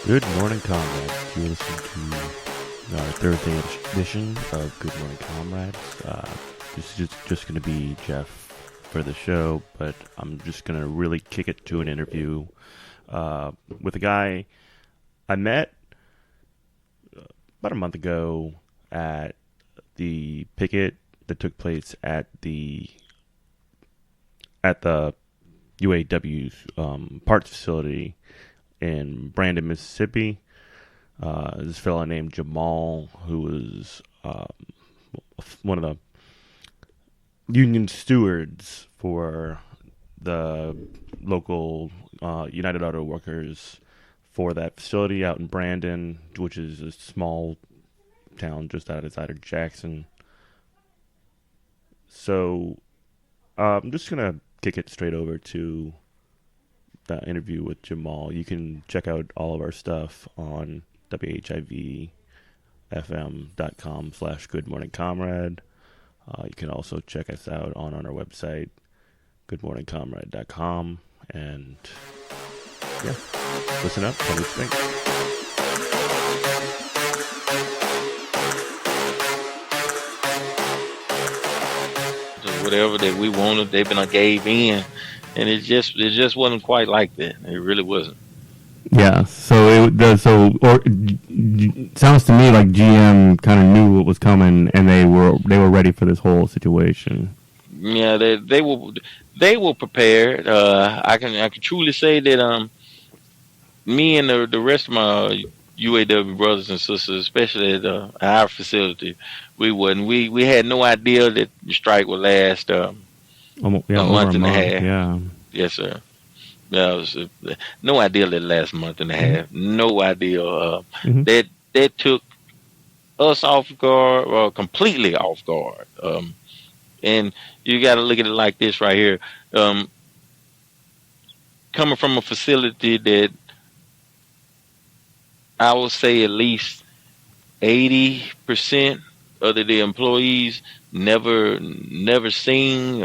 Good morning, comrades. You're listening to our Thursday edition of Good Morning Comrades. This is just going to be Jeff for the show, but I'm just going to really kick it to an interview with a guy I met about a month ago at the picket that took place at the UAW's parts facility in Brandon, Mississippi. This fellow named Jamaal, who was one of the union stewards for the local United Auto Workers for that facility out in Brandon, which is a small town just outside of Jackson. So I'm just going to kick it straight over to the interview with Jamaal. You can check out all of our stuff on whivfm.com/goodmorningcomrade. You can also check us out on our website, goodmorningcomrade.com. And yeah, listen up, tell me what you think. Whatever that we wanted, they've been gave in. And it just wasn't quite like that. It really wasn't. Yeah. So sounds to me like GM kind of knew what was coming, and they were ready for this whole situation. Yeah, they were prepared. I can truly say that me and the rest of my UAW brothers and sisters, especially at our facility, we had no idea that the strike would last. A month and a half. Yeah. Yes, sir. Yeah, no idea that last month and a half. No idea. That took us off guard, or completely off guard. And you got to look at it like this right here. Coming from a facility that I would say at least 80% of the employees never seen,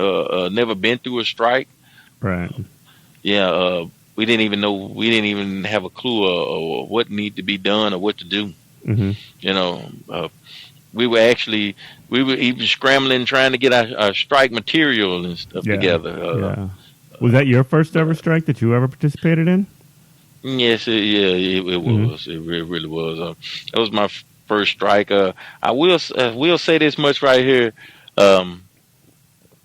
never been through a strike. Right. Yeah. We didn't even have a clue of what needed to be done or what to do. Mm-hmm. You know, we were even scrambling trying to get our strike material and stuff together. Was that your first ever strike that you ever participated in? Yes. It was. It really was. That was my first strike. I will say this much right here.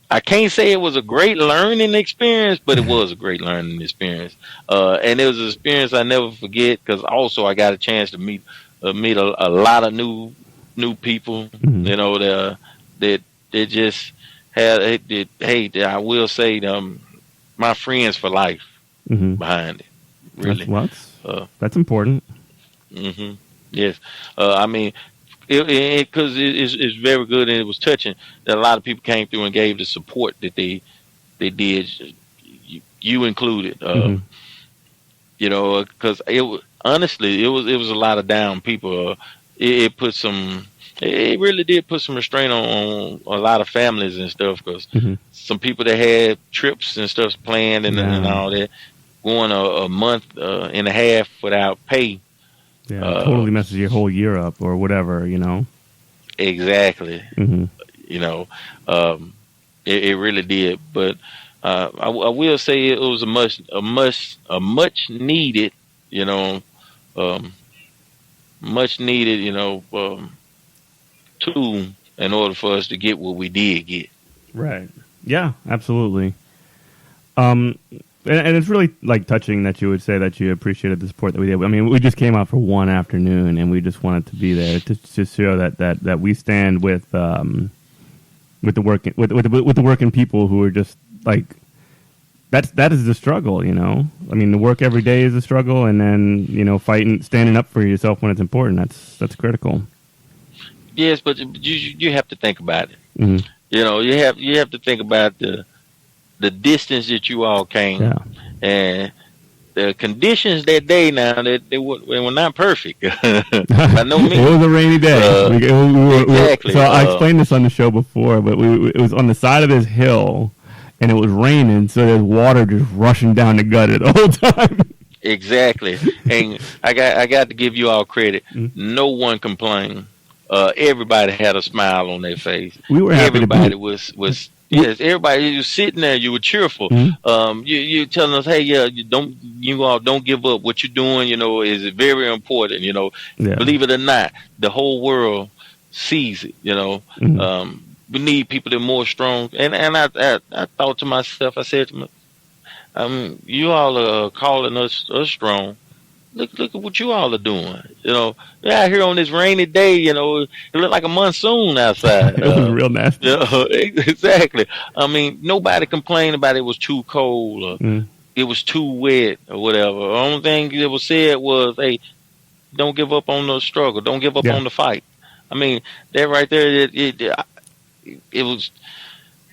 I can't say it was a great learning experience, but it was a great learning experience. And it was an experience I never forget, because also I got a chance to meet a lot of new people. Mm-hmm. You know, that just had. Hey, I will say, my friends for life behind it. Really, that's important. Mm-hmm. Yes, I mean. Because it's very good, and it was touching that a lot of people came through and gave the support that they did, you included. You know, because honestly, it was a lot of down people. It really did put some restraint on a lot of families and stuff, because some people that had trips and stuff planned and all that, going a month and a half without pay. Yeah, totally messes your whole year up, or whatever, you know. Exactly. You know, it really did. But I will say it was a much needed, you know, tool in order for us to get what we did get. Right. Yeah, absolutely. And it's really like touching that you would say that you appreciated the support that we did. I mean, we just came out for one afternoon, and we just wanted to be there to show that we stand with the working people who are just like that is the struggle, you know. I mean, the work every day is a struggle, and then, you know, standing up for yourself when it's important. That's critical. Yes, but you have to think about it. You have to think about the distance that you all came, Yeah. and the conditions that day. Now they were not perfect by no It means. was a rainy day. Exactly. So I explained this on the show before, but it was on the side of this hill, and it was raining, so there's water just rushing down the gutter the whole time. Exactly. And I got to give you all credit. Mm-hmm. No one complained. Everybody had a smile on their face. We were happy to Everybody be. was yes. Everybody, you sitting there. You were cheerful. Mm-hmm. You telling us, hey, yeah, you all don't give up. What you're doing, is very important. Yeah. Believe it or not, the whole world sees it. Mm-hmm. We need people that are more strong. And I thought to myself, I said to myself, you all are calling us strong. Look at what you all are doing. You're out here on this rainy day. It looked like a monsoon outside. It was real nasty. Exactly. I mean, nobody complained about it was too cold or Mm-hmm. it was too wet or whatever. The only thing that was said was, "Hey, don't give up on the struggle. Don't give up Yeah. on the fight." I mean, that right there, it was.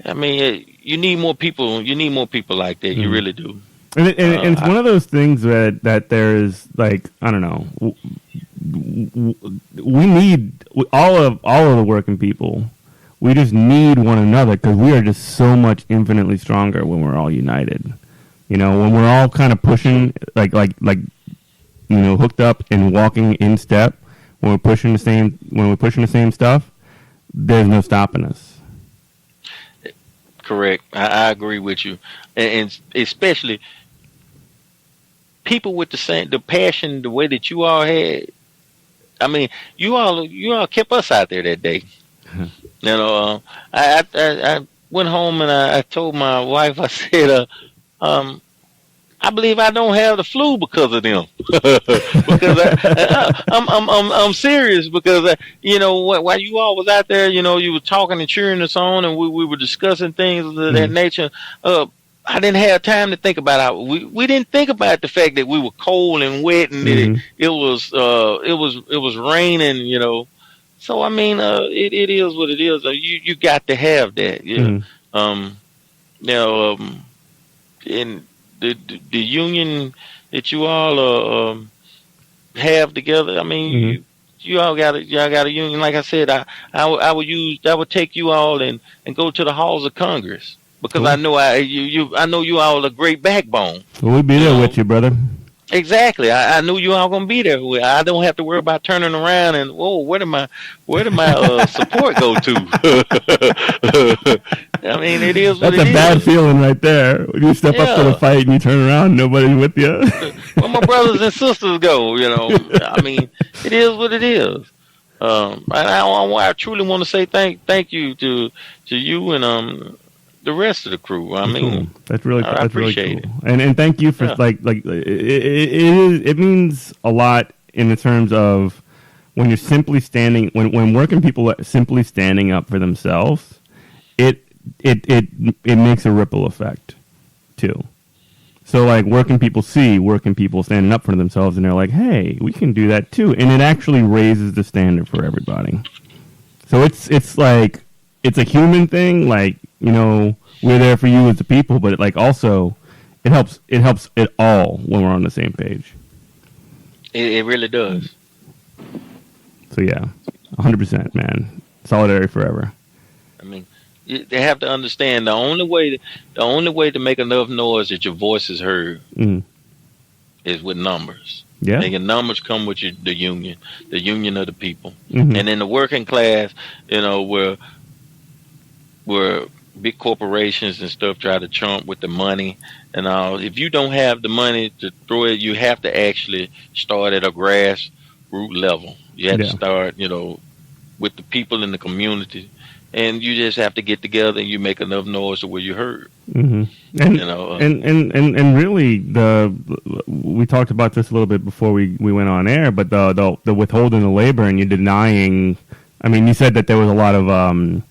I mean, you need more people. You need more people like that. You really do. And it's one of those things that there is, like, I don't know. We need all of the working people. We just need one another because we are just so much infinitely stronger when we're all united. When we're all kind of pushing, like hooked up and walking in step. When we're pushing the same stuff, there's no stopping us. Correct. I agree with you, and especially people with the passion, the way that you all had. I mean, you all kept us out there that day. I went home and I told my wife. I said, I believe I don't have the flu because of them. Because I'm serious. Because while you all was out there, you were talking and cheering us on, and we were discussing things of that nature. I didn't have time to think about it. We didn't think about the fact that we were cold and wet, and it was raining. So I mean, it is what it is. You got to have that. Yeah. And the union that you all have together. I mean, you all got a union. Like I said, I would take you all and go to the halls of Congress because I know I know you all a great backbone. We'll be there with you, brother. Exactly. I knew you all gonna be there. I don't have to worry about turning around and where did my support go to? I mean, it is what That's it a is. bad feeling right there. When you step up to the fight and you turn around, nobody's with you. Where my brothers and sisters go, I mean, it is what it is. I truly want to say thank you to you and the rest of the crew. I mean, cool. That's really I appreciate really cool. And thank you for it means a lot in the terms of when you're simply standing when working people are simply standing up for themselves. It makes a ripple effect too. So like working people see working people standing up for themselves, and they're like, "Hey, we can do that too," and it actually raises the standard for everybody. So it's like it's a human thing, like we're there for you as the people, but like also it helps it all when we're on the same page. It really does. So yeah, 100%, man. Solidarity forever. I mean, they have to understand the only way to make enough noise that your voice is heard is with numbers. Yeah, and your numbers come with the union of the people, and in the working class, where big corporations and stuff try to chomp with the money and all. If you don't have the money to throw it, you have to actually start at a grassroots level. You have to start, with the people in the community, and you just have to get together and you make enough noise to where you heard. And really, we talked about this a little bit before we went on air, but the withholding the labor and you denying. I mean, you said that there was a lot of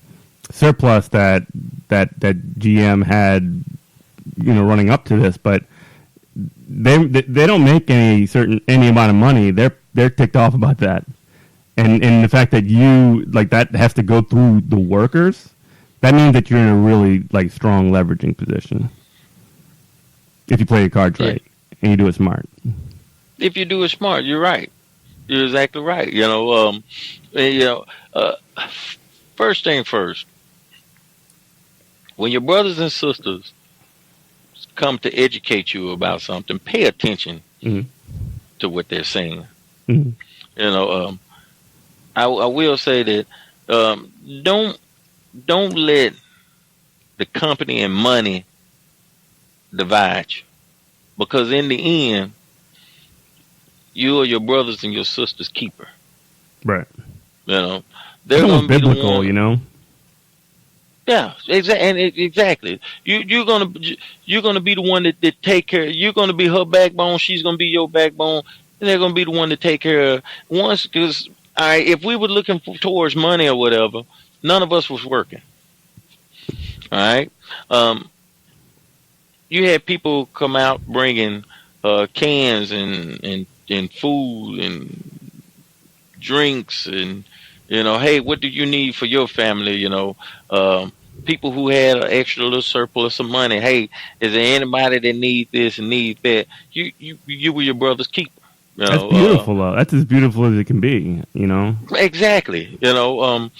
surplus that GM had, running up to this, but they don't make any amount of money. They're ticked off about that, and the fact that that has to go through the workers, That means that you're in a really like strong leveraging position if you play your cards Yeah. right and you do it smart. If you do it smart, you're right. You're exactly right. And, uh, first thing first, when your brothers and sisters come to educate you about something, pay attention Mm-hmm. to what they're saying. Mm-hmm. You know, I will say that um, don't don't let the company and money divide you, because in the end, you are your brothers and your sisters' keeper. Right. You know, It's they're almost gonna be the biblical, one. you know. Yeah, exactly. You're gonna be the one that take care. You're gonna be her backbone. She's gonna be your backbone, and they're gonna be the one to take care of once. Because if we were looking towards money or whatever, none of us was working. All right. Um, you had people come out bringing cans and food and drinks and hey, what do you need for your family? People who had an extra little surplus of money. Hey, is there anybody that needs this and needs that? You were your brother's keeper. You That's know, beautiful, though. That's as beautiful as it can be, you know. exactly. And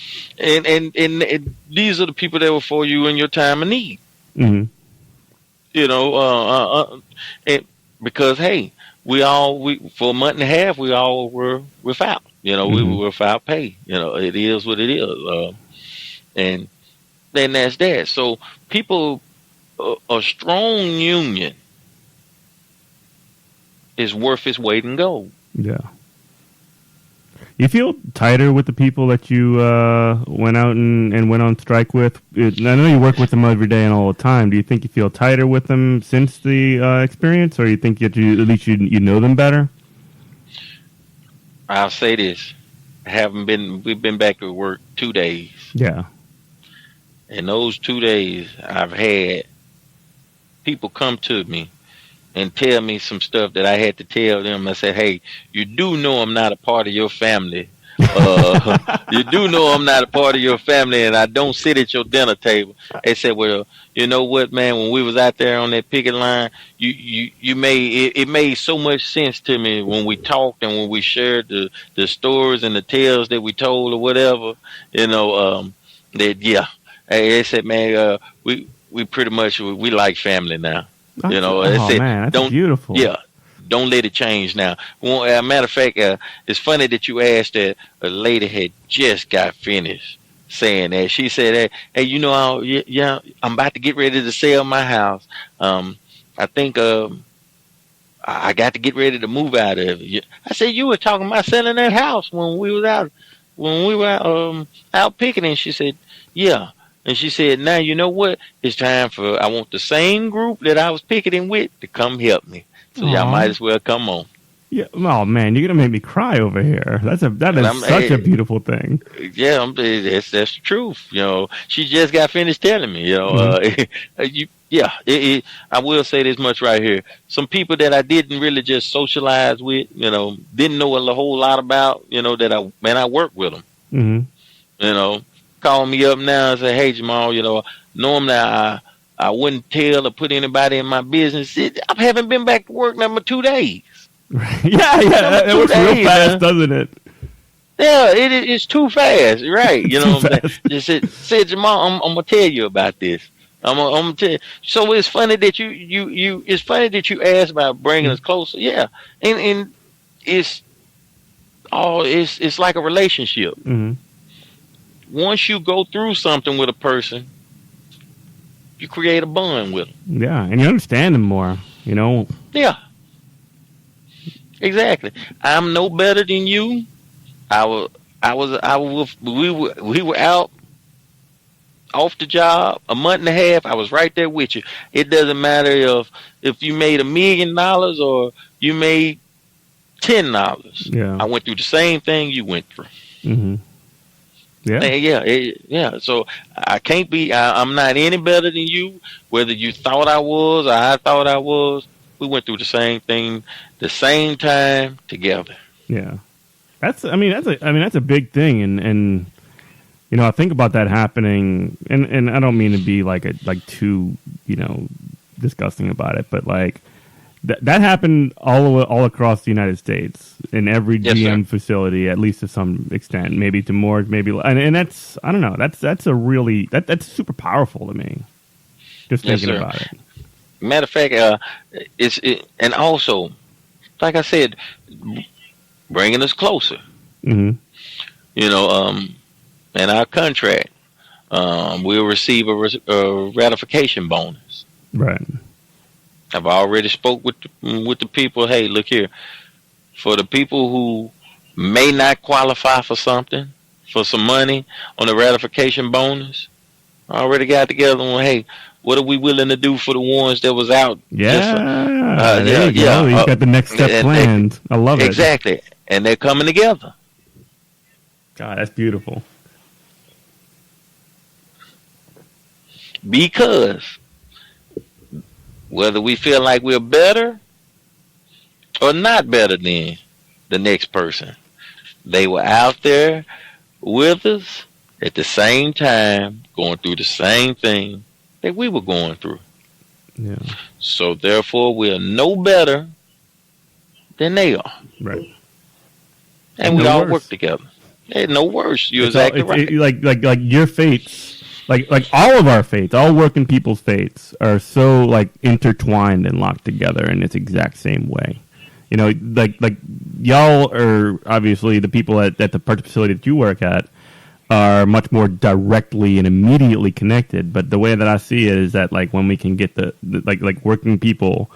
these are the people that were for you in your time of need. Mm-hmm. You know, and because hey, we for a month and a half we all were without. We Mm-hmm. were without pay. It is what it is, and then that's that. So people, a strong union is worth its weight in gold. Yeah. You feel tighter with the people that you went out and went on strike with? I know you work with them every day and all the time. Do you think you feel tighter with them since the experience, or you think that at least you know them better? I'll say this: we've been back at work 2 days. Yeah. In those 2 days, I've had people come to me and tell me some stuff that I had to tell them. I said, hey, you do know I'm not a part of your family. You do know I'm not a part of your family, and I don't sit at your dinner table. They said, well, you know what, man, when we was out there on that picket line, you made it made so much sense to me when we talked and when we shared the stories and the tales that we told or whatever, that, yeah. Hey, they said, man, we pretty much, we like family now. They Oh said, man, that's don't, beautiful. yeah, don't let it change now. Well, as a matter of fact, it's funny that you asked that. A lady had just got finished saying that. She said, hey, yeah, I'm about to get ready to sell my house. I think I got to get ready to move out of it. I said, you were talking about selling that house when we were out picking. She said, yeah. And she said, now you know what? It's time I want the same group that I was picketing with to come help me. So y'all Aw. might as well come on. Yeah. Oh man, you're gonna make me cry over here. That And is such a beautiful thing. yeah, that's the truth. She just got finished telling me. Mm-hmm. I will say this much right here. Some people that I didn't really just socialize with, didn't know a whole lot about, that I work with them. Mm-hmm. Call me up now and say, hey, Jamal, normally I wouldn't tell or put anybody in my business. I haven't been back to work number 2 days. Yeah, Number it two works real days, fast, doesn't it? Yeah, it's too fast, right? You It's know too what I'm fast. saying? Just said Jamal, I'm gonna tell you about this. I'm gonna tell you. So it's funny that it's funny that you asked about bringing us closer. Yeah, and it's it's like a relationship. Mm-hmm. Once you go through something with a person, you create a bond with them. Yeah, and you understand them more. You know. Yeah, exactly. I'm no better than you. We were out off the job a month and a half. I was right there with you. It doesn't matter if you made $1 million or you made $10. Yeah. I went through the same thing you went through. Mm-hmm. Yeah. Yeah. So I can't be. I'm not any better than you. Whether you thought I was or I thought I was, we went through the same thing, the same time together. Yeah. That's a big thing, and I think about that happening, and I don't mean to be like too, disgusting about it, but like that happened all across the United States in every GM facility, at least to some extent, maybe to more, maybe, and that's, I don't know, that's a really that's super powerful to me. Just thinking about it. Matter of fact, and also, like I said, bringing us closer. Mm-hmm. In our contract, we'll receive a ratification bonus. Right. I've already spoke with the people. Hey, look here, for the people who may not qualify for something, for some money on the ratification bonus, I already got together and went, hey, what are we willing to do for the ones that was out? Yeah, there you go. You got the next step planned. I love it. Exactly, and they're coming together. God, that's beautiful. Because whether we feel like we're better or not better than the next person, they were out there with us at the same time, going through the same thing that we were going through. Yeah. So therefore, we're no better than they are. Right. And we all work together. Hey, no worse. You're exactly right. Like your fates, like all of our fates, all working people's fates are so like intertwined and locked together in this exact same way. Like y'all are obviously the people at the facility that you work at are much more directly and immediately connected. But the way that I see it is that like when we can get the working people,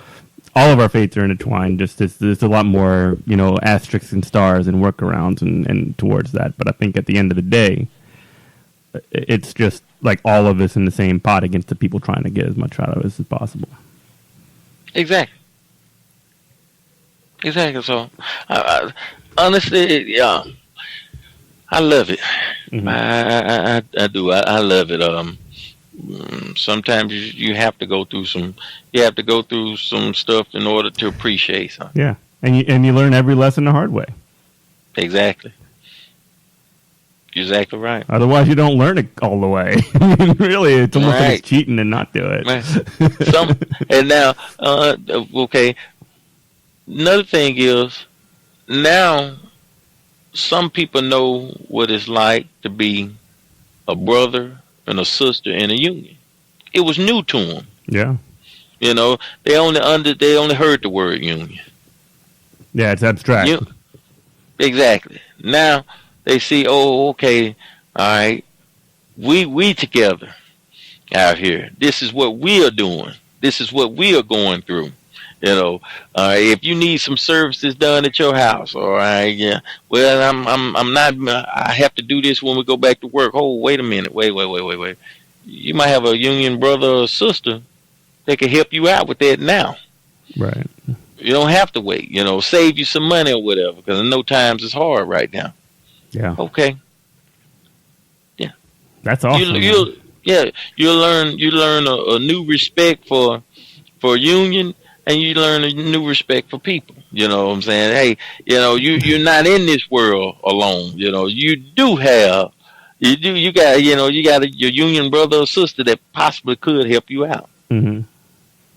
all of our fates are intertwined. Just there's a lot more, asterisks and stars and workarounds and towards that. But I think at the end of the day, it's just like all of us in the same pot against the people trying to get as much out of us as possible. Exactly. So, honestly, yeah, I love it. Mm-hmm. I do. I love it. Sometimes you have to go through some stuff in order to appreciate something. Yeah, and you learn every lesson the hard way. Exactly. You're exactly right. Otherwise, you don't learn it all the way. I mean, really, it's almost like it's cheating and not do it. Right. And now, okay. Another thing is, now some people know what it's like to be a brother and a sister in a union. It was new to them. Yeah. They only heard the word union. Yeah, it's abstract. Exactly. Now they see, oh, okay, all right, we together out here. This is what we are doing. This is what we are going through. If you need some services done at your house, all right, yeah. Well, I'm not. I have to do this when we go back to work. Oh, wait a minute. Wait. You might have a union brother or sister that can help you out with that now. Right. You don't have to wait. Save you some money or whatever. Because I know times is hard right now. Yeah. Okay. Yeah. That's awesome. You learn a new respect for union. And you learn a new respect for people. You know what I'm saying? Hey, you're not in this world alone. You got your union brother or sister that possibly could help you out. Mm-hmm.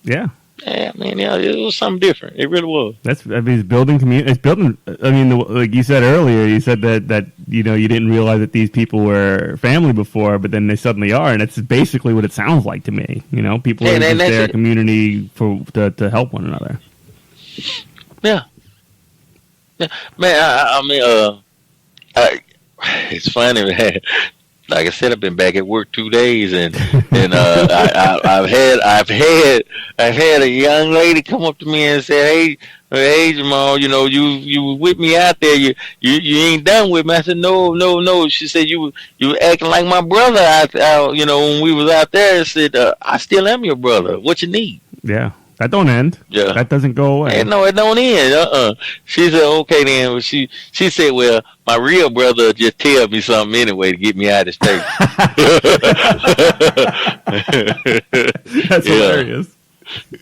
Yeah. Yeah, man. Yeah, it was something different. It really was. It's building community. It's building. I mean, like you said earlier, you said that you didn't realize that these people were family before, but then they suddenly are, and it's basically what it sounds like to me. People are just there, community to help one another. Yeah. Yeah, man. It's funny, man. Like I said, I've been back at work 2 days, and I've had a young lady come up to me and say, "Hey, Jamaal, you were with me out there. You ain't done with me." I said, "No." She said, "You were acting like my brother out when we was out there." I said, "I still am your brother. What you need?" Yeah. That don't end. Yeah. That doesn't go away. And no, it don't end. She said, okay then. She said, well, my real brother just tell me something anyway to get me out of state. That's hilarious.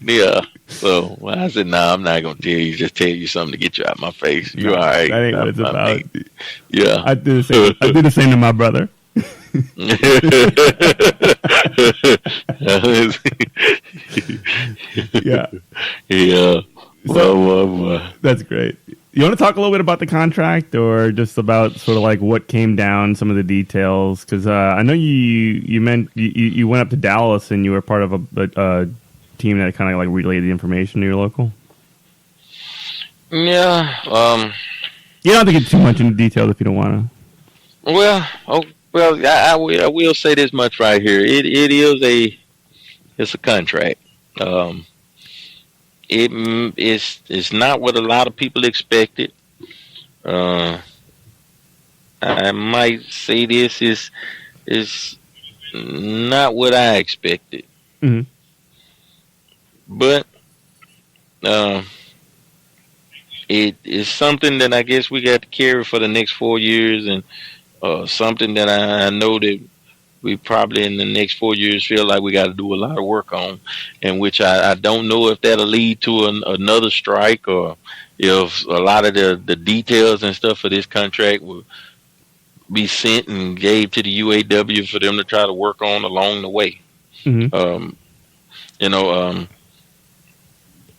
Yeah. So I said, no, I'm not going to tell you. Just tell you something to get you out of my face. You're all right. That ain't what it's about. Yeah. I do the same to my brother. Yeah. Yeah. So Well. that's great. You want to talk a little bit about the contract, or just about sort of like what came down, some of the details? Because I know you went up to Dallas and you were part of a team that kind of like relayed the information to your local. Yeah. You don't have to get too much into details if you don't want Well. Oh. Well. I will say this much right here. It is it's a contract. Um. It's not what a lot of people expected. Uh. I might say this is not what I expected, to. Hmm. but um, it is something that I guess we got to carry for the next 4 years, and something that I know that we probably in the next 4 years feel like we got to do a lot of work on, and which I don't know if that'll lead to another strike, or if a lot of the details and stuff for this contract will be sent and gave to the UAW for them to try to work on along the way. Hmm. Um, you know, a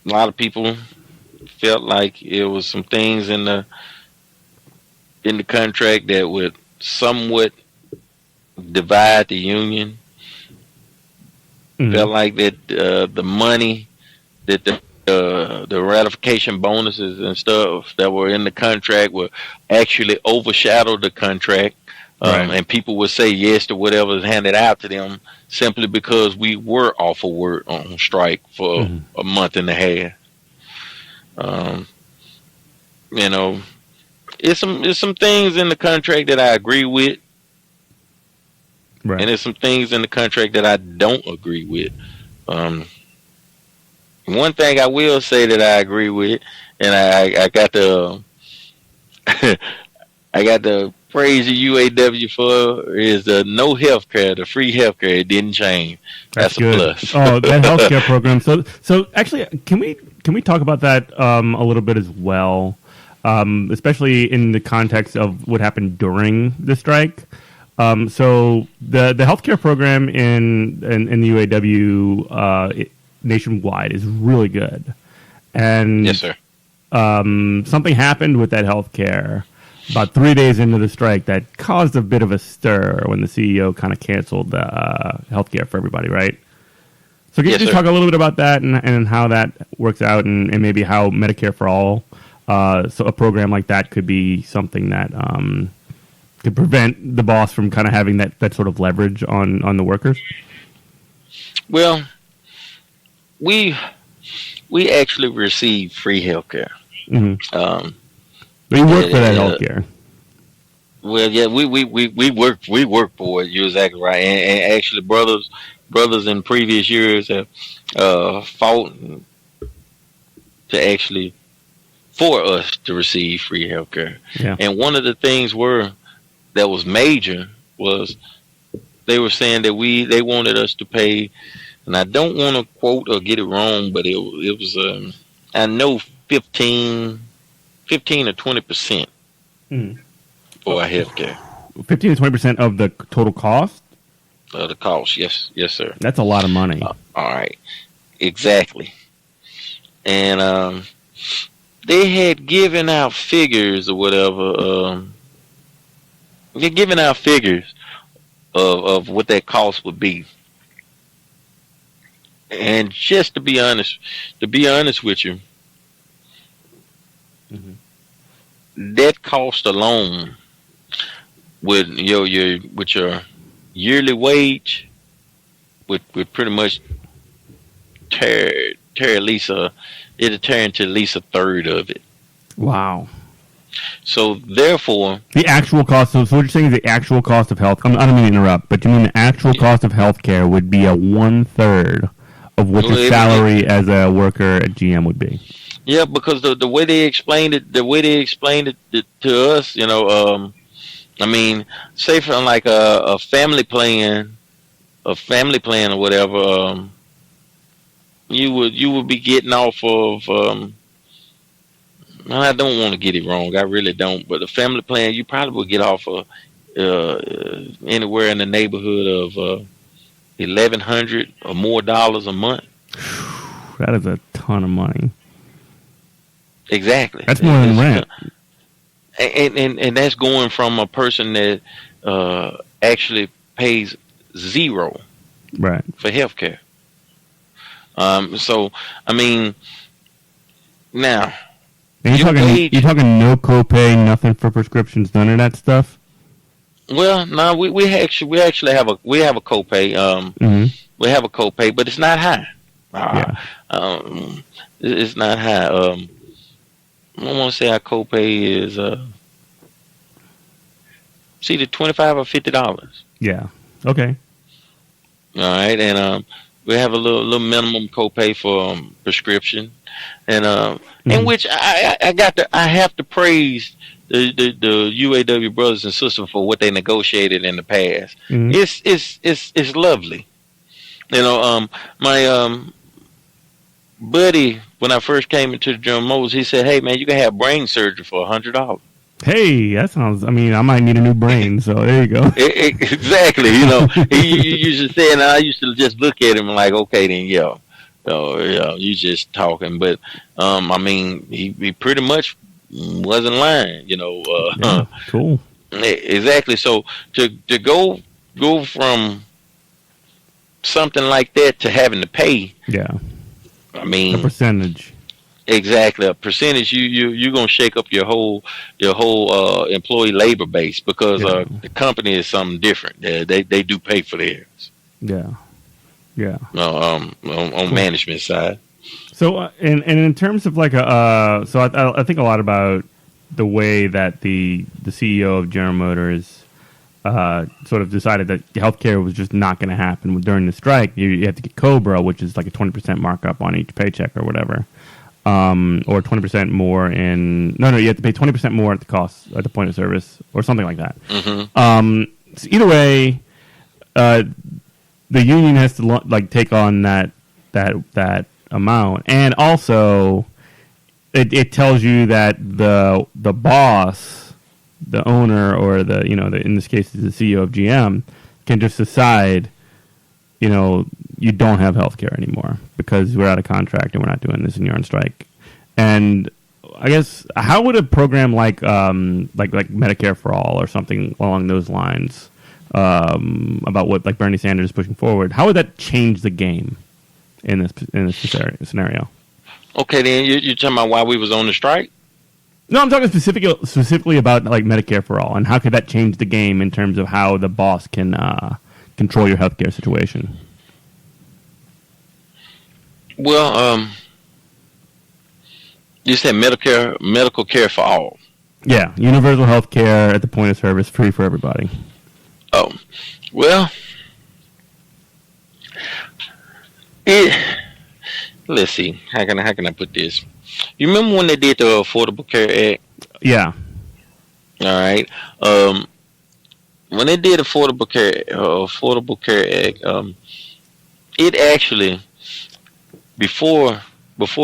lot of people felt like it was some things in the contract that would somewhat divide the union. Hmm. Felt like that the money that the ratification bonuses and stuff that were in the contract were actually overshadow the contract. Right. And people would say yes to whatever was handed out to them simply because we were off of work on strike for Hmm. a month and a half. Um, you know, it's some things in the contract that I agree with, Right. and there's some things in the contract that I don't agree with. Um, One thing I will say that I agree with, and I got the I got to praise the UAW for, is the no health care, the free health care. It didn't change. That's That's a good. plus. Oh, that healthcare program. So actually, can we talk about that a little bit as well, especially in the context of what happened during the strike? So the healthcare program in the UAW nationwide is really good, and Yes, sir. something happened with that healthcare about 3 days into the strike that caused a bit of a stir when the CEO kind of canceled healthcare for everybody, right? So can you Yes, just sir. talk a little bit about that and how that works out, and maybe how Medicare for All, so a program like that could be something that could prevent the boss from kind of having that sort of leverage on the workers? Well, we we actually receive free health care. Hmm. Um, But you work for that uh, healthcare. well, yeah, we work for it. You're exactly right. And actually, brothers in previous years have fought to actually for us to receive free health care. Yeah. And one of the things that was major was they were saying that they wanted us to pay, and I don't want to quote or get it wrong, but it was I know 15 or 20% Mm. for our health care. 15 to 20% of the total cost. The cost. Yes, sir. That's a lot of money. All right, exactly. And they had given out figures or whatever. They're giving out figures of what that cost would be. And just to be honest with you, Mhm. that cost alone with your yearly wage would pretty much tear at least it'll tear into at least a third of it. Wow. So therefore, The actual cost. So what you're saying is the actual cost of health. I don't mean to interrupt, but you mean the actual cost of healthcare would be a 1/3 of what Well, your it- salary as a worker at GM would be. yeah, because the way they explained it, to us, I mean, say from like a family plan, or whatever, you would be getting off of. I don't want to get it wrong. I really don't. But a family plan, you probably would get off of anywhere in the neighborhood of $1,100 or more dollars a month. That is a ton of money. Exactly. That's more than rent. And that's going from a person that actually pays zero right for health care. So I mean, now and you're talking no copay, nothing for prescriptions, none of that stuff. Well, no, we actually have a copay. We have a copay, but it's not high. It's not high. I want to say our copay is it's either $25 or $50. Yeah. Okay. All right, and we have a little minimum copay for prescription, and in which I have to praise the UAW brothers and sisters for what they negotiated in the past. It's lovely. You know, my buddy, when I first came into the General Motors, he said, "Hey man, you can have brain surgery for $100." Hey, that sounds. I mean, I might need a new brain, so there you go. Exactly. You know, he used to say, and I used to just look at him like, okay, then you just talking. But I mean, he pretty much wasn't lying. You know. Cool. Exactly. So to go from something like that to having to pay. Yeah. I mean, a percentage. Exactly, a percentage. You're gonna shake up your whole employee labor base because the company is something different. They do pay for theirs. Yeah. On management side. So and in terms of like so I think a lot about the way that the CEO of General Motors sort of decided that healthcare was just not going to happen during the strike. You have to get COBRA, which is like a 20% markup on each paycheck or whatever. Or 20% more you have to pay 20% more at the cost at the point of service or something like that. So either way, the union has to take on that amount, and also it tells you that the boss, the owner, or in this case the CEO of GM can just decide, you don't have health care anymore because we're out of contract and we're not doing this and you're on strike. And I guess, how would a program like Medicare for All or something along those lines, about what like Bernie Sanders is pushing forward, how would that change the game in this scenario? Okay, then you're talking about why we was on the strike? No, I'm talking specifically about like Medicare for All, and how could that change the game in terms of how the boss can control your healthcare situation? Well, you said medical care for all. Yeah, universal health care at the point of service, free for everybody. Oh, well, let's see. How can I put this? You remember when they did the Affordable Care Act? Yeah. All right. When they did Affordable Care Act, it actually before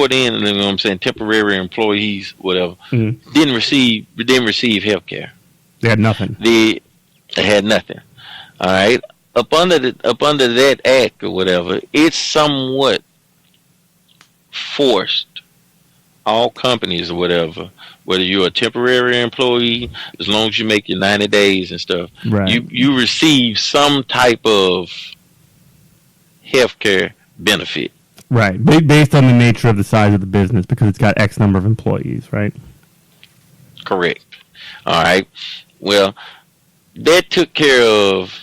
then, you know what I'm saying, temporary employees, whatever, didn't receive health care. They had nothing. They had nothing. All right. Up under that act or whatever, it's somewhat forced all companies or whatever, whether you're a temporary employee, as long as you make your 90 days and stuff, right, you receive some type of health care benefit. Right, based on the nature of the size of the business, because it's got X number of employees, right? Correct. All right. Well, that took care of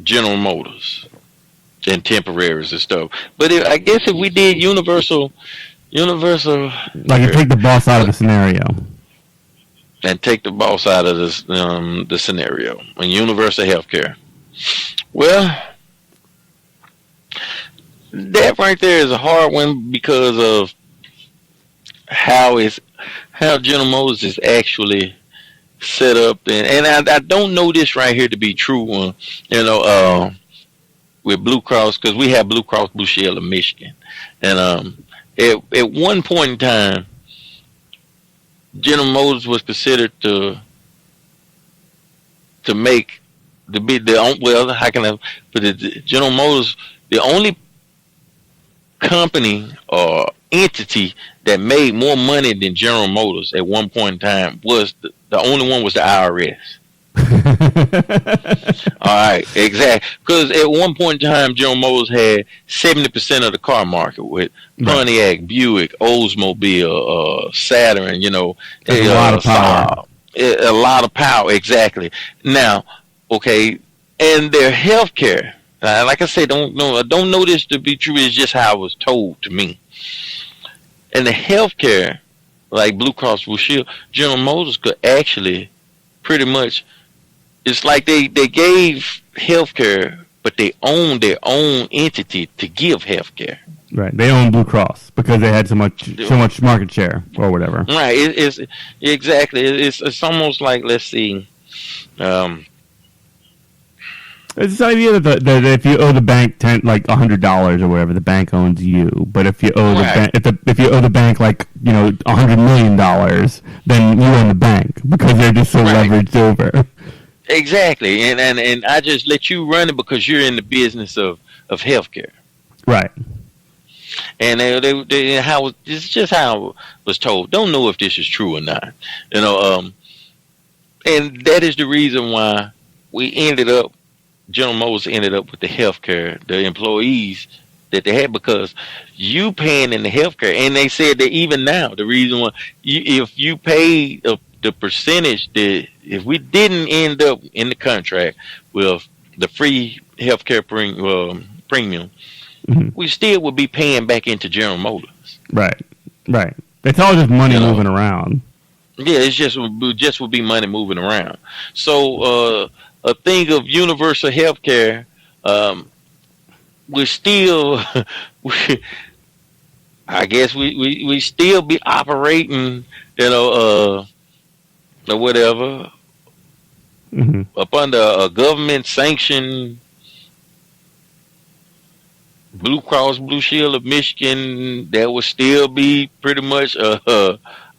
General Motors and temporaries and stuff. But I guess if we did universal, like you take the boss out of the scenario, and take the boss out of this the scenario, and universal health care. Well, that right there is a hard one because of how General Motors is actually set up, and I don't know this right here to be true. With Blue Cross, because we have Blue Cross Blue Shield of Michigan, and at one point in time, General Motors was considered to to make well, how can I put it? General Motors, the only company or entity that made more money than General Motors at one point in time was the only one was the IRS. All right, exactly. Because at one point in time, General Motors had 70% of the car market with Pontiac, Buick, Oldsmobile, Saturn. You know, a lot of power. A lot of power, exactly. Now, okay, and their healthcare. Like I said, I don't know this to be true. It's just how it was told to me. And the healthcare, like Blue Cross Blue Shield, General Motors could actually pretty much. It's like they gave healthcare, but they own their own entity to give healthcare. Right, they own Blue Cross because they had so much market share or whatever. Right, it's exactly. It's almost like, let's see. It's the idea that if you owe the bank $100 or whatever, the bank owns you. But if you owe if you owe the bank $100 million, then you own the bank because they're just so leveraged over. Exactly, and I just let you run it because you're in the business of healthcare. Right. And it's just how it was told. Don't know if this is true or not. And that is the reason why General Motors ended up with the healthcare, the employees that they had, because you paying in the healthcare, and they said that even now the reason why if you pay the percentage that if we didn't end up in the contract with the free healthcare premium, we still would be paying back into General Motors. Right. It's all just money moving around. Yeah, it's just would be money moving around. So a thing of universal healthcare, we still, I guess we still be operating, or whatever, up under a government sanctioned Blue Cross Blue Shield of Michigan that would still be pretty much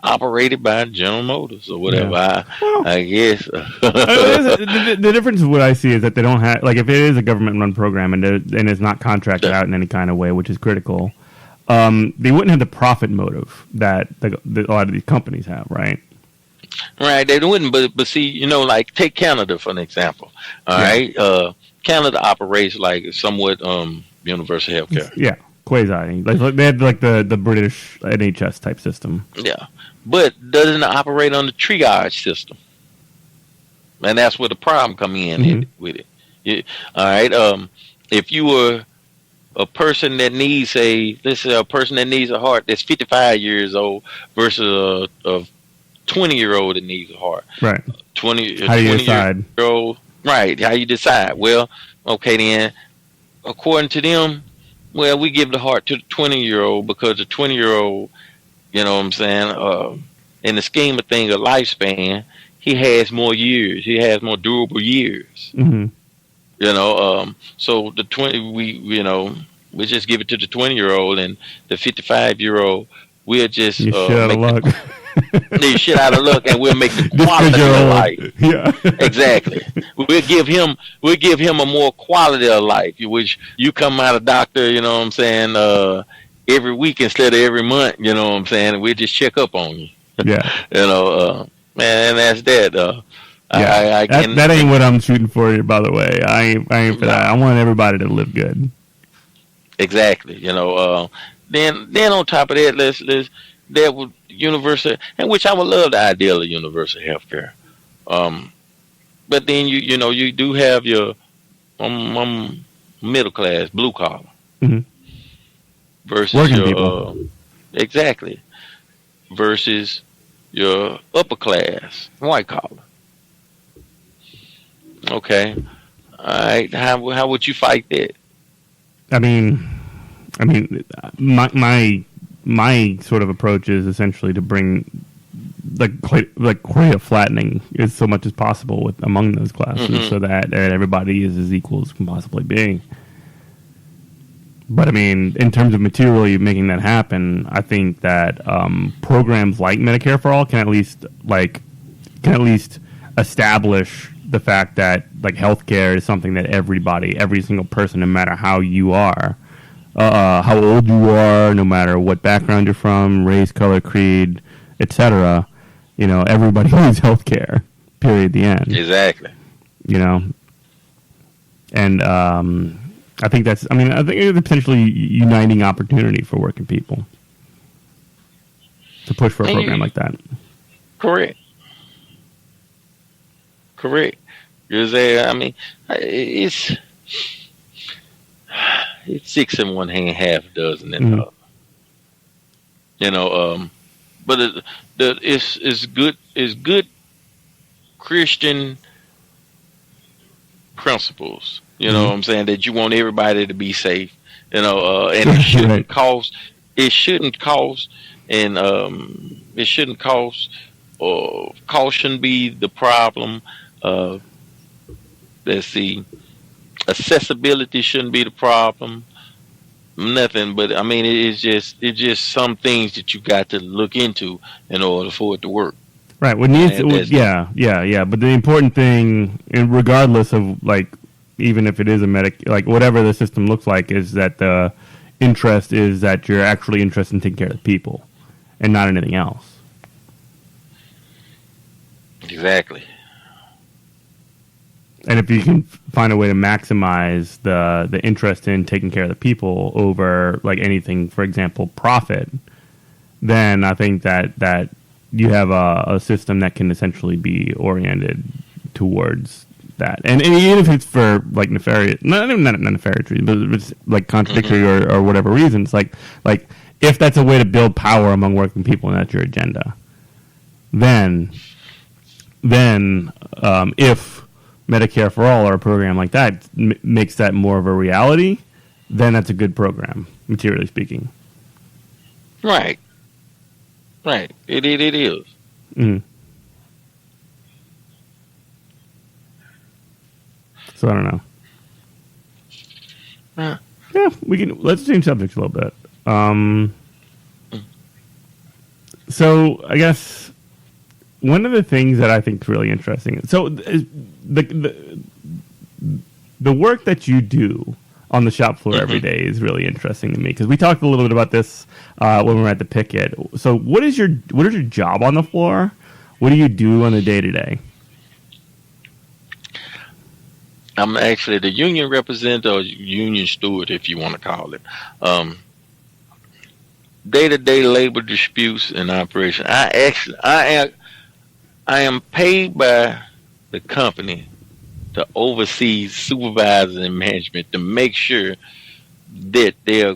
operated by General Motors or whatever. Yeah. I guess. The difference of what I see is that they don't have, like, if it is a government-run program and it's not contracted out in any kind of way, which is critical, they wouldn't have the profit motive that a lot of these companies have, right? Right, they wouldn't. But see, like take Canada for an example. All right, Canada operates like somewhat universal healthcare. Yeah, quasi. Like they had like the British NHS type system. Yeah, but doesn't operate on the triage system, and that's where the problem come in with it. All right, if you were a person that needs a person that needs a heart that's 55 years old versus a 20-year-old that needs a heart. Right. 20 how do you decide? Right. How you decide? Well, okay then. According to them, well, we give the heart to the 20-year-old because the 20-year-old, you know what I'm saying, in the scheme of things, a lifespan, he has more years. He has more durable years. So the 20, we just give it to the 20-year-old, and the 55-year-old, we'll just shit out of luck. Shit out of luck, and we'll make the quality of life. Yeah, exactly. We'll give him a more quality of life. Which you come out of doctor, you know what I'm saying, every week instead of every month. You know what I'm saying. And we'll just check up on you. Yeah. Man, and that's that. That ain't what I'm shooting for. By the way, I ain't for that. I want everybody to live good. Exactly. Then on top of that, that would universal, and which I would love the idea of universal healthcare. But then you do have your middle class, blue collar, versus working your people. Exactly, versus your upper class, white collar. Okay, all right. How would you fight that? I mean, my sort of approach is essentially to bring create a flattening as so much as possible among those classes, so that everybody is as equal as can possibly be. But I mean, in terms of materially making that happen, I think that programs like Medicare for All can at least establish the fact that like healthcare is something that every single person, no matter how you are, how old you are, no matter what background you're from, race, color, creed, etc. Everybody needs healthcare. Period. The end. Exactly. And I think that's. I think it's a potentially uniting opportunity for working people to push for a program like that. Correct. Because it's six in one hand, half a dozen in the other. But it's good Christian principles. You know what I'm saying? That you want everybody to be safe. And it shouldn't cost. It shouldn't cost, and it shouldn't cost. Cost shouldn't be the problem. Let's see. Accessibility shouldn't be the problem. Nothing, but it's just some things that you got to look into in order for it to work. Right. What needs? Yeah. But the important thing, and regardless of like, even if it is a like whatever the system looks like, is that the interest is that you're actually interested in taking care of the people, and not anything else. Exactly. And if you can find a way to maximize the interest in taking care of the people over like anything, for example, profit, then I think that you have a system that can essentially be oriented towards that. And even if it's for like nefarious, not nefarious reasons, but it's like contradictory or whatever reasons, like if that's a way to build power among working people and that's your agenda, then if Medicare for All or a program like that makes that more of a reality, then that's a good program, materially speaking. Right. It is. Mm. So I don't know. Yeah, let's change subjects a little bit. So I guess one of the things that I think is really interesting. So the work that you do on the shop floor every day is really interesting to me, because we talked a little bit about this when we were at the picket. So what is your job on the floor? What do you do on a day-to-day? I'm actually the union representative, or union steward, if you want to call it. Day-to-day labor disputes and operation. I am paid by the company to oversee supervisors and management to make sure that they're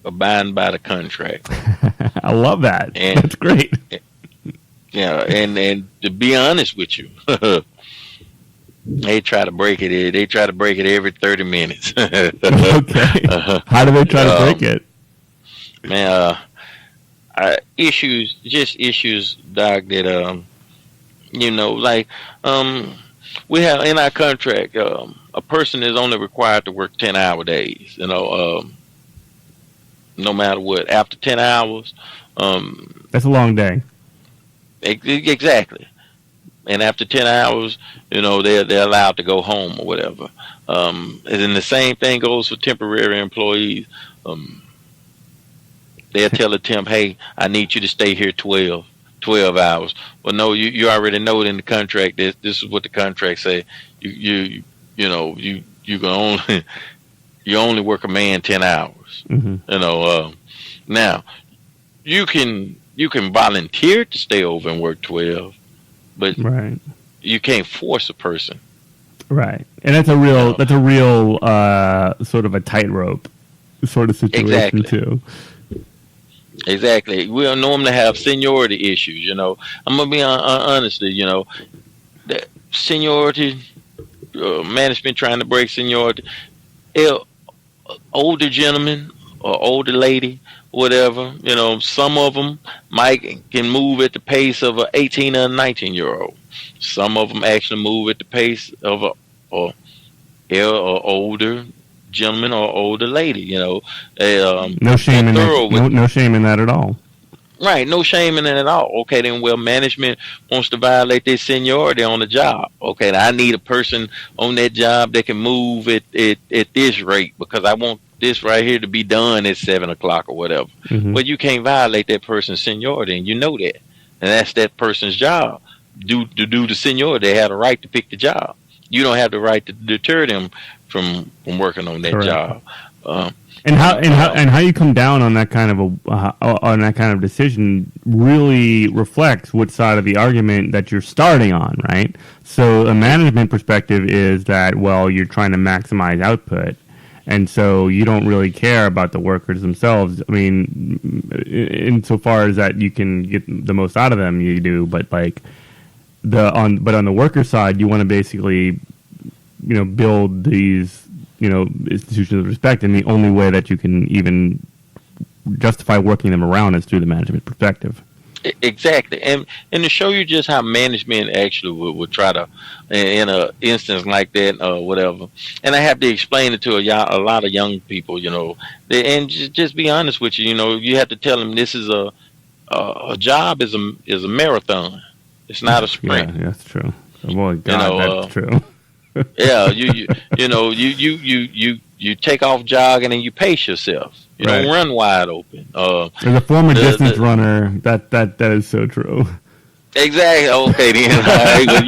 abiding by the contract. I love that. And, that's great. Yeah, and to be honest with you, they try to break it. They try to break it every 30 minutes. Okay. How do they try to break it? Man, issues, Doc, that we have in our contract, a person is only required to work 10-hour days. No matter what. After 10 hours, that's a long day. Exactly. And after 10 hours, they're allowed to go home or whatever. And then the same thing goes for temporary employees. They'll tell the temp, "Hey, I need you to stay here 12 hours." Well, no, you already know it in the contract. This is what the contract say. You can only you only work a man 10 hours. Now you can volunteer to stay over and work 12, but you can't force a person. Right, and that's a real sort of a tightrope sort of situation too. Exactly. We'll normally have seniority issues. I'm gonna be honestly. The seniority management trying to break seniority. Older gentleman or older lady, whatever. Some of them can move at the pace of an 18 or 19-year-old. Some of them actually move at the pace of a older gentleman or older lady. No shame in that. No shame in that at all. Right, no shame in it at all. Okay, then well, management wants to violate their seniority on the job. Okay, I need a person on that job that can move at this rate because I want this right here to be done at 7 o'clock or whatever. Mm-hmm. Well, you can't violate that person's seniority, and you know that, and that's that person's job. Due to the seniority, they have the right to pick the job. You don't have the right to deter them from working on that Correct. job. And how you come down on that kind of decision really reflects what side of the argument that you're starting on, right? So a management perspective is that, well, you're trying to maximize output, and so you don't really care about the workers themselves. I mean, insofar as that you can get the most out of them, you do. But on the worker side, you want to basically, build these, institutions of respect, and the only way that you can even justify working them around is through the management perspective. Exactly, and to show you just how management actually would try to, in a instance like that, whatever. And I have to explain it to a lot of young people, and just be honest with you. You have to tell them this is a job is a marathon. It's not a sprint. Yeah, that's true. Boy, God, that's true. Yeah, you take off jogging and you pace yourself. You don't run wide open. As a former distance runner, that is so true. Exactly. Okay, then. Right. Well,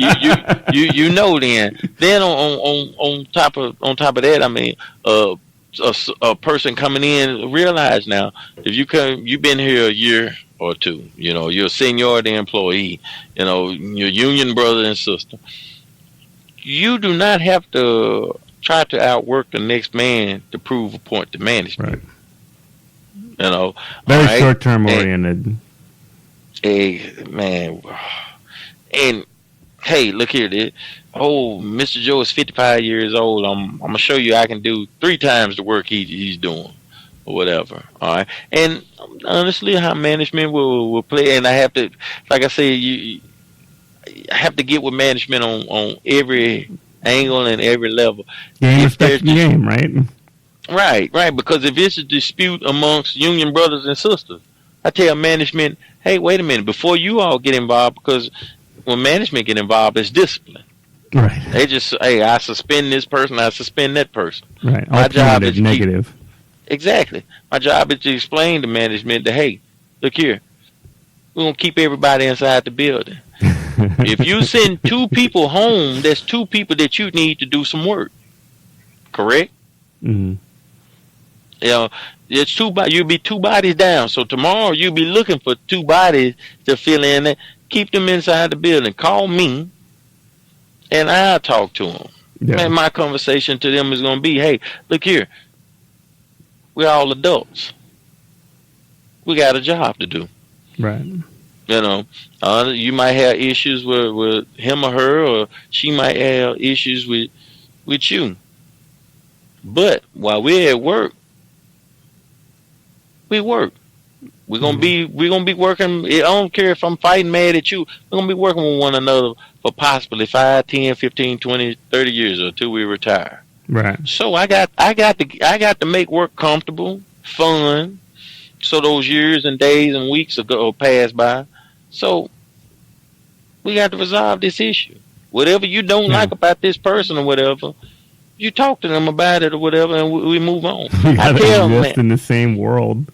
you know then. Then on top of that, I mean, a person coming in realize now if you've been here a year or two, you're a seniority employee, your union brother and sister. You do not have to try to outwork the next man to prove a point to management. Right. Very short-term oriented. Hey, man. And, hey, look here. Mr. Joe is 55 years old. I'm going to show you I can do 3 times the work he's doing or whatever. All right. And, honestly, how management will play. And I have to, like I say, I have to get with management on every angle and every level. Respect the game, right? Right. Because if it's a dispute amongst union brothers and sisters, I tell management, hey, wait a minute, before you all get involved, because when management get involved, it's discipline. Right. They just, hey, I suspend this person, I suspend that person. Right. My job is negative. Exactly. My job is to explain to management that, hey, look here, we're going to keep everybody inside the building. If you send 2 people home, that's 2 people that you need to do some work. Correct? Mm-hmm. It's 2 you'll be 2 bodies down. So tomorrow you'll be looking for 2 bodies to fill in there. Keep them inside the building. Call me, and I'll talk to them. Yeah. And my conversation to them is going to be, hey, look here. We're all adults. We got a job to do. Right. You might have issues with him or her, or she might have issues with you. But while we're at work, we work. We're gonna be working. I don't care if I'm fighting mad at you. We're gonna be working with one another for possibly 5, 10, 15, 20, 30 years until we retire. Right. So I got to make work comfortable, fun, so those years and days and weeks will pass by. So we got to resolve this issue. Whatever you don't like about this person or whatever, you talk to them about it or whatever, and we move on. We gotta exist in the same world.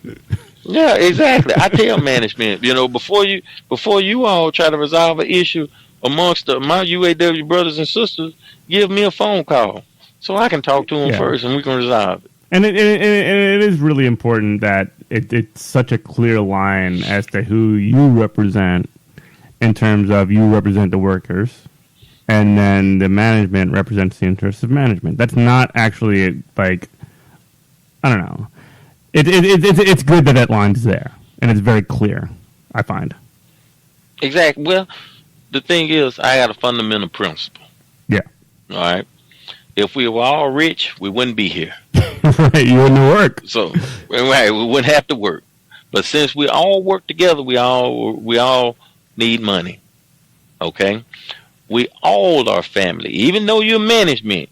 Yeah, exactly. I tell management, before you all try to resolve an issue amongst my UAW brothers and sisters, give me a phone call so I can talk to them first, and we can resolve it. And it is really important that it's such a clear line as to who you represent in terms of you represent the workers, and then the management represents the interests of management. That's not actually I don't know. It's good that line's there, and it's very clear, I find. Exactly. Well, the thing is, I got a fundamental principle. Yeah. All right. If we were all rich, we wouldn't be here. Right, you wouldn't work. So, right, we wouldn't have to work. But since we all work together, we all need money. Okay? We all are family. Even though you're management.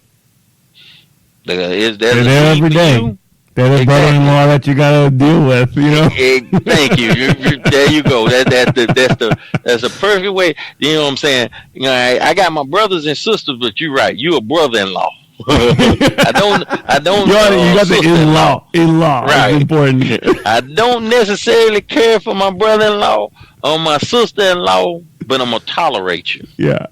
They're there every day. They're the brother-in-law that you gotta deal with, you know. Thank you. There you go. That's the perfect way. You know what I'm saying? You know, I got my brothers and sisters, but you're right. You a brother-in-law. I don't. You got the in-law. In-law. Right. It's important. I don't necessarily care for my brother-in-law or my sister-in-law, but I'm gonna tolerate you. Yeah.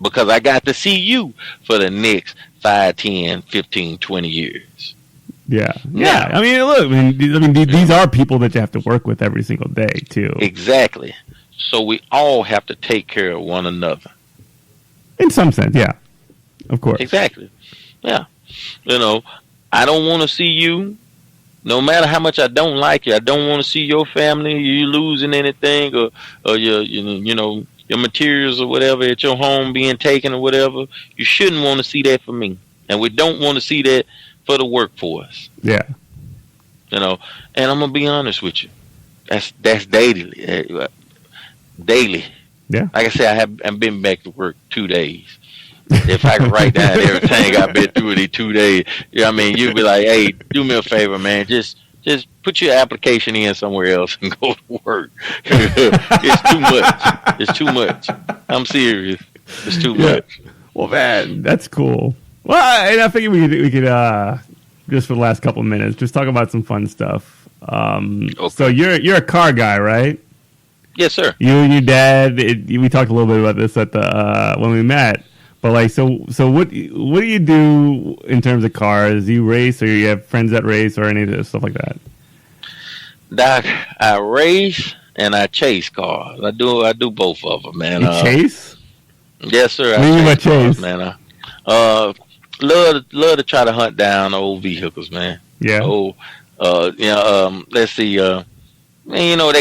Because I got to see you for the next 5, 10, 15, 20 years. Yeah. Yeah. I mean, look. I mean, these are people that you have to work with every single day, too. Exactly. So we all have to take care of one another. In some sense, yeah. Of course. Exactly. Yeah. You know, I don't want to see you, no matter how much I don't like you, I don't want to see your family, you losing anything or your materials or whatever at your home being taken or whatever. You shouldn't want to see that for me. And we don't want to see that for the workforce. Yeah. You know, and I'm going to be honest with you. That's daily. Daily. Yeah. Like I said, I've been back to work 2 days. If I could write down everything I've been through in these 2 days, I mean, you'd be like, hey, do me a favor, man. Just put your application in somewhere else and go to work. It's too much. It's too much. I'm serious. It's too much. Well, man, that's cool. Well, and I figured we could just for the last couple of minutes, just talk about some fun stuff. Okay. So you're a car guy, right? Yes, sir. You and your dad. We talked a little bit about this at the when we met. But like, so what do you do in terms of cars? Do you race, or you have friends that race, or any of this stuff like that? Doc, I race and I chase cars. I do both of them, man. You chase? Yes, sir. I chase, cars, man. Love to try to hunt down old vehicles, man. Yeah. Let's see. Man, you know,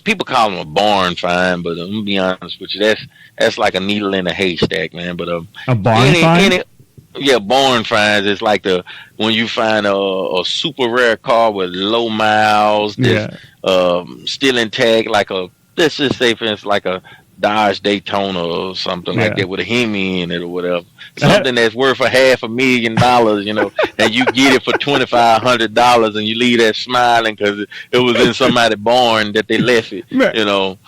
people call them a barn find, but I'm gonna be honest with you, that's like a needle in a haystack, man. But a barn find? Yeah, barn finds is like when you find a super rare car with low miles, still intact, like let's just say for instance like a Dodge Daytona or something like that with a Hemi in it or whatever. Something that's worth $500,000, you know, and you get it for $2,500 and you leave that smiling because it was in somebody's barn that they left it, you know.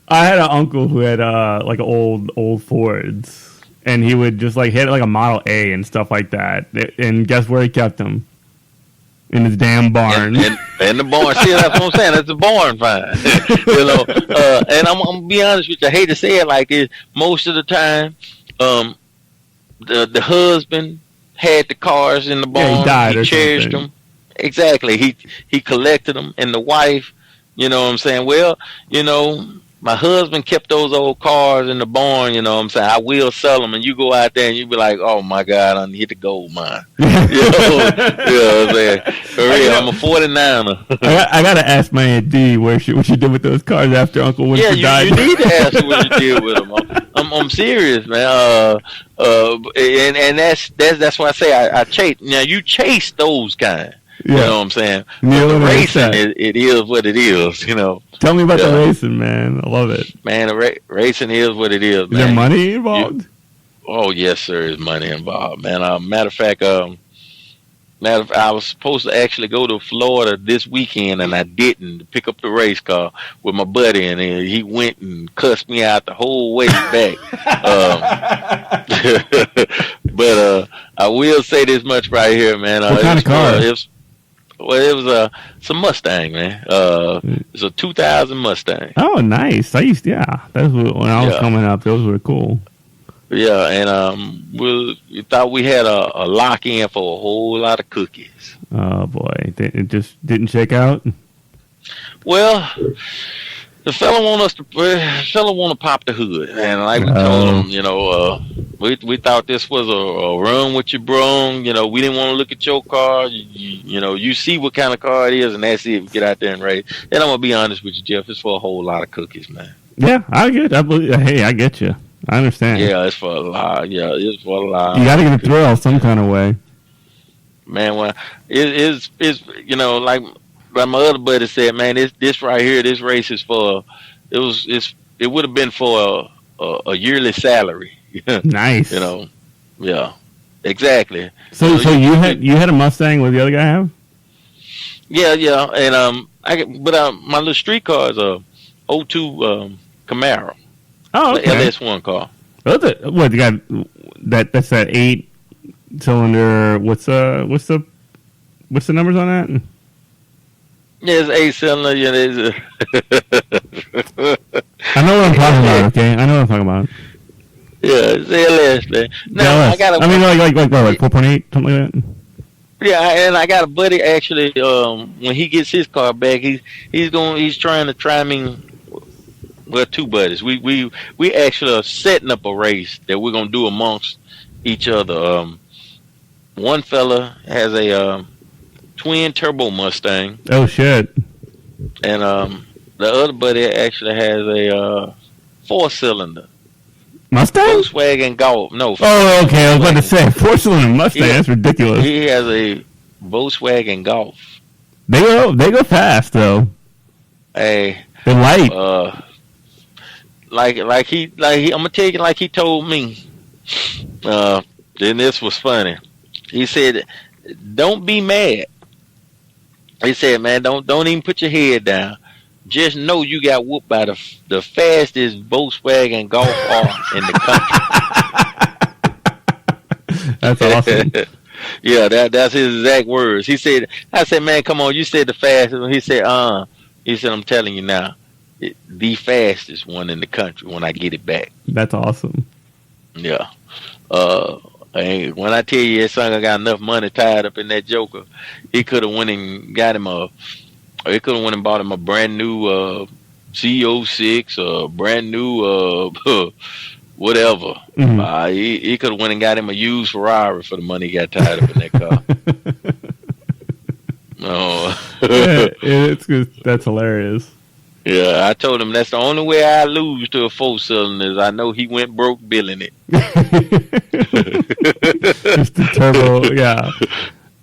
I had an uncle who had like old Fords, and he would just like hit like a Model A and stuff like that. And guess where he kept them? In his damn barn. In the barn. See, that's what I'm saying. That's a barn find. You know. And I'm gonna be honest with you. I hate to say it like this. Most of the time, the husband had the cars in the barn. Yeah, he died. He cherished them. Exactly. He collected them, and the wife. You know what I'm saying? Well, you know. My husband kept those old cars in the barn, you know what I'm saying? I will sell them, and you go out there and you be like, oh, my God, I hit the gold mine. You know what I'm saying? For real, I'm a 49er. I got to ask my Aunt D what she did with those cars after Uncle Winfrey died. Yeah, you need to ask her what you did with them. I'm serious, man. And that's why I say I chase. Now, you chase those kind. You know what I'm saying? The racing, it is what it is, you know. Tell me about the racing, man. I love it. Man, racing is what it is, man. Is there money involved? Oh, yes, sir, there's money involved, man. Matter of fact, I was supposed to actually go to Florida this weekend, and I didn't, to pick up the race car with my buddy, and he went and cussed me out the whole way back. But I will say this much right here, man. What kind of car? It was some Mustang, man. It's a 2000 Mustang. Oh, nice. That's when I was coming up. Those were cool. Yeah, and we thought we had a lock in for a whole lot of cookies. Oh boy, it just didn't shake out. Well, the fella want to pop the hood, and like we told him, you know, we thought this was a run with your broom. You know, we didn't want to look at your car. You know, you see what kind of car it is, and that's it. We get out there and race. And I'm gonna be honest with you, Jeff. It's for a whole lot of cookies, man. Yeah, I get you. I understand. Yeah, it's for a lot. Yeah, it's for a lot. You got to get a thrill some kind of way. Man, well, it's you know, like my other buddy said, man, this right here, this race is for. It would have been for a yearly salary. Nice. You know, yeah, exactly. So you had a Mustang. What did the other guy have? yeah, and my little street car is a '02 Camaro, Oh, the okay. LS1 car. What you got? That's that 8-cylinder. What's the numbers on that? Yeah, it's 8 cylinder. Yeah, there's I know what I'm talking about. Okay, I know what I'm talking about. yeah, it's LS, man. Now I LS. got a I mean, like 4.8, something like that. yeah, and I got a buddy actually. When he gets his car back, he's trying to try me. Well, two buddies. We actually are setting up a race that we're gonna do amongst each other. One fella has a twin turbo Mustang, Oh shit. and the other buddy actually has a 4-cylinder Mustang? Volkswagen Golf. No, Oh, okay. I was about to Volkswagen. say 4-cylinder Mustang. He, That's ridiculous. he has a Volkswagen Golf. They go fast though. Hey, They're light. I'm gonna tell you like he told me. Then this was funny. He said, "Don't be mad." He said, "Man, don't even put your head down. Just know you got whooped by the fastest Volkswagen Golf R in the That's awesome. country." Yeah, that's his exact words. He said, "I said, man, come on, you said the fastest." He said, He said, "I'm telling you now, the fastest one in the country when I get it back." That's awesome. Yeah. And when I tell you that son got enough money tied up in that Joker, he could have went and got him he could have went and bought him a brand new CO6, a brand new whatever. Mm-hmm. He could have went and got him a used Ferrari for the money he got tied up in that car. Oh. It's good. That's hilarious. Yeah, I told him that's the only way I lose to a 4-cylinder is I know he went broke billing it. Just the turbo, yeah.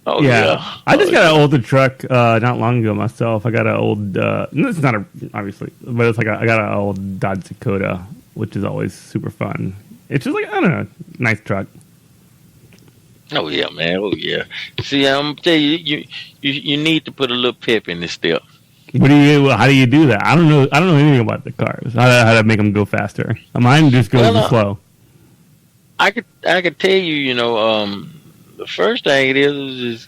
Oh Yeah. I just got an older truck not long ago myself. I got an old, it's not obviously, but it's like I got an old Dodge Dakota, which is always super fun. It's just like, I don't know, nice truck. Oh yeah, man. Oh yeah. See, I'm gonna tell you, you need to put a little pep in this step. How do you do that? I don't know anything about the cars. How to make them go faster. Mine just goes slow. I could tell you, the first thing it is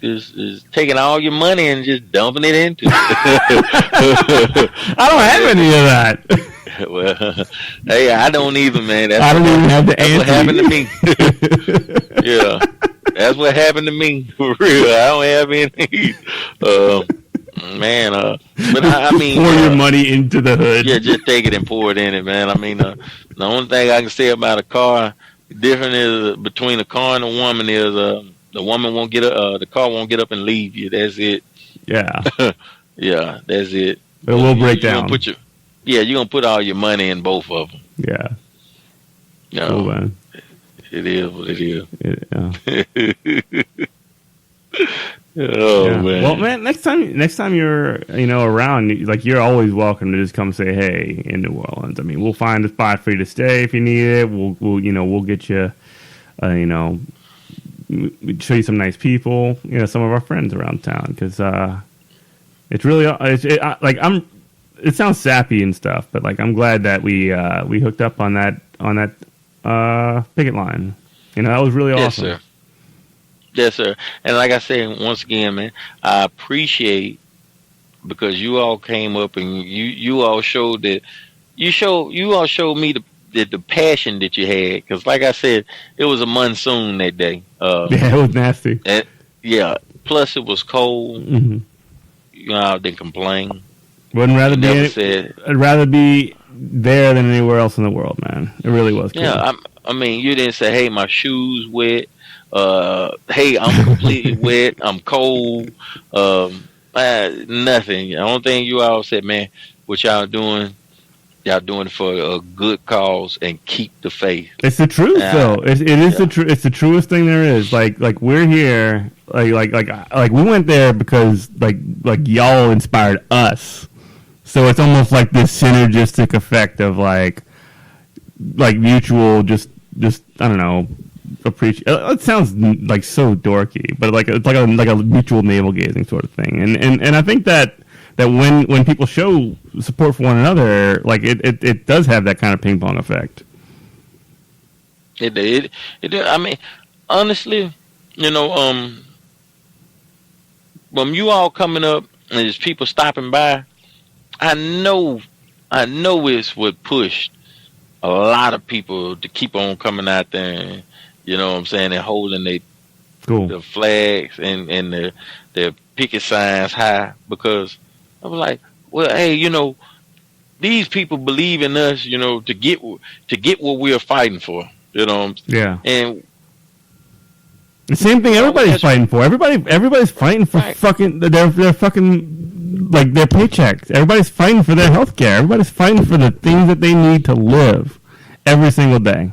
taking all your money and just dumping it into it. I don't have any of that. Well, hey, I don't either, man. I don't even have the answer. What happened to me? Yeah, that's what happened to me for real. I don't have any. Man, but I mean, pour your money into the hood. Yeah, just take it and pour it in it, man. I mean, the only thing I can say about a car different is between a car and a woman is the woman won't get the car won't get up and leave you. That's it. Yeah, yeah, that's it. It will break down. You're gonna put all your money in both of them. Yeah. No, cool, man. It is what it is. Oh yeah. Man. Well, man, next time you're around, like you're always welcome to just come say hey in New Orleans. I mean, we'll find a spot for you to stay if you need it. We'll get you, show you some nice people. Some of our friends around town because it's really it sounds sappy and stuff, but like I'm glad that we hooked up on that picket line. That was really awesome. Yes, sir. Yes, sir. And like I said, once again, man, I appreciate because you all came up and you all showed that you all showed me the passion that you had. Because like I said, it was a monsoon that day. Yeah, it was nasty. Yeah. Plus, it was cold. Mm-hmm. I didn't complain. I'd rather be there than anywhere else in the world, man. It really was cool. Yeah, I mean, you didn't say, "Hey, my shoes wet." Hey, I'm completely wet. I'm cold. Nothing. The only thing you all said, man, what y'all doing it for a good cause and keep the faith. It's the truth, though. It is the truth. It's the truest thing there is. Like we're here. Like we went there because like y'all inspired us. So it's almost like this synergistic effect of like mutual, just I don't know, appreciate. It sounds like so dorky, but like a mutual navel gazing sort of thing. And I think that when people show support for one another, like it does have that kind of ping pong effect. It did. It did. I mean, honestly, when you all coming up and there's people stopping by, I know it's what pushed a lot of people to keep on coming out there and, what I'm saying, and holding the flags and their picket signs high, because I was like, well, hey, these people believe in us, to get what we're fighting for, Yeah. And the same thing everybody's fighting for. Everybody's fighting for fucking their fucking, like, their paychecks. Everybody's fighting for their health care. Everybody's fighting for the things that they need to live every single day.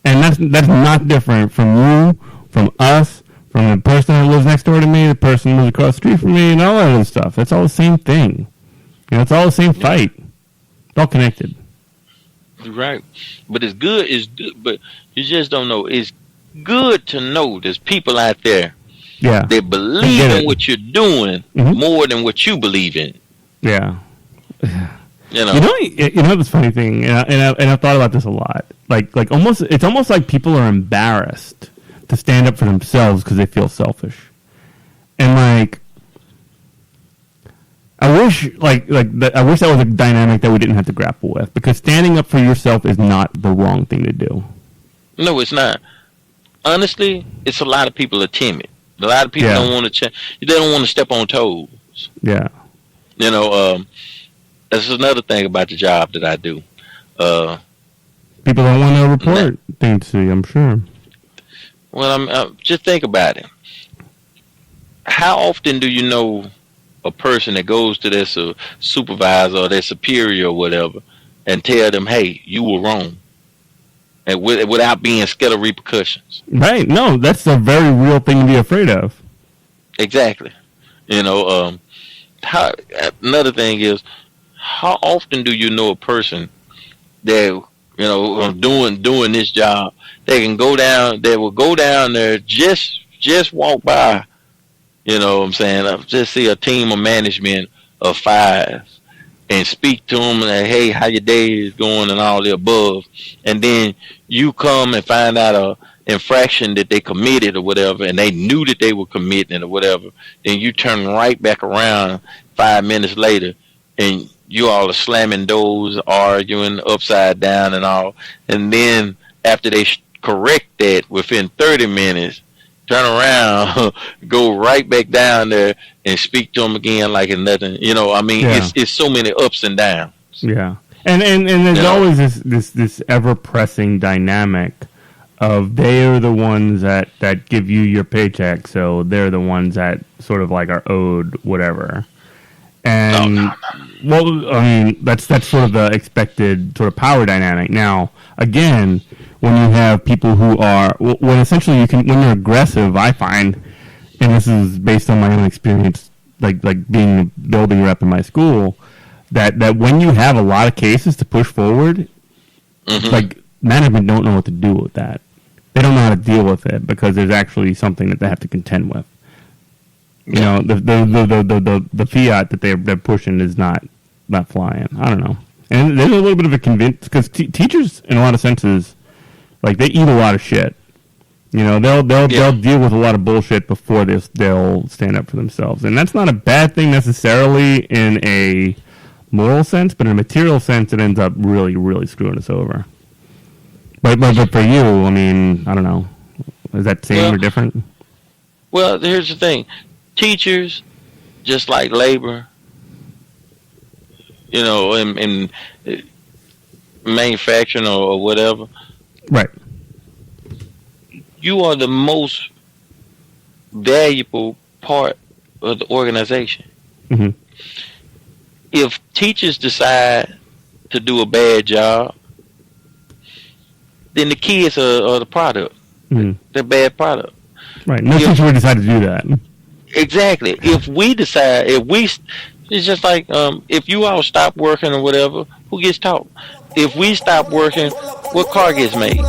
And that's not different from you, from us, from the person that lives next door to me, the person who lives across the street from me, and all that other stuff. That's all the same thing. It's all the same fight. It's all connected. Right. But it's good, but you just don't know. It's good to know there's people out there that believe in what you're doing more than what you believe in. Yeah. You know this funny thing, and I've thought about this a lot. Like it's almost like people are embarrassed to stand up for themselves because they feel selfish. And like, I wish that was a dynamic that we didn't have to grapple with, because standing up for yourself is not the wrong thing to do. No, it's not. Honestly, it's a lot of people are timid. A lot of people don't want to they don't want to step on toes. Yeah. That's another thing about the job that I do. People don't want to report things to you, I'm sure. Well, just think about it. How often do you know a person that goes to their supervisor or their superior or whatever and tell them, hey, you were wrong, and without being scared of repercussions? Right. No, that's a very real thing to be afraid of. Exactly. Another thing is, how often do you know a person that, doing this job, they will go down there, just walk by, what I'm saying, I just see a team of management of 5 and speak to them and, hey, how your day is going and all the above. And then you come and find out a infraction that they committed or whatever, and they knew that they were committing it or whatever. Then you turn right back around 5 minutes later and you all are slamming doors, arguing upside down and all. And then after they correct that within 30 minutes, turn around, go right back down there and speak to them again like it's nothing. It's so many ups and downs. Yeah. And there's always this ever pressing dynamic of they are the ones that give you your paycheck, so they're the ones that sort of like are owed whatever. And well, I mean, that's sort of the expected sort of power dynamic. Now, again, when you have people who are, when essentially when you're aggressive, I find, and this is based on my own experience, like being a building rep in my school, that when you have a lot of cases to push forward, like, management don't know what to do with that. They don't know how to deal with it because there's actually something that they have to contend with. The fiat that they're pushing is not flying. I don't know. And there's a little bit of a convince, because teachers, in a lot of senses, like, they eat a lot of shit. They'll deal with a lot of bullshit before they'll stand up for themselves, and that's not a bad thing necessarily in a moral sense, but in a material sense, it ends up really, really screwing us over. But for you, I mean, I don't know. Is that same or different? Well, here's the thing. Teachers, just like labor, in manufacturing or whatever. Right. You are the most valuable part of the organization. Mm-hmm. If teachers decide to do a bad job, then the kids are the product. Mm-hmm. The bad product. Right. No teacher would decide to do that. Exactly. If we decide, it's just like, if you all stop working or whatever, who gets taught? If we stop working, what car gets made?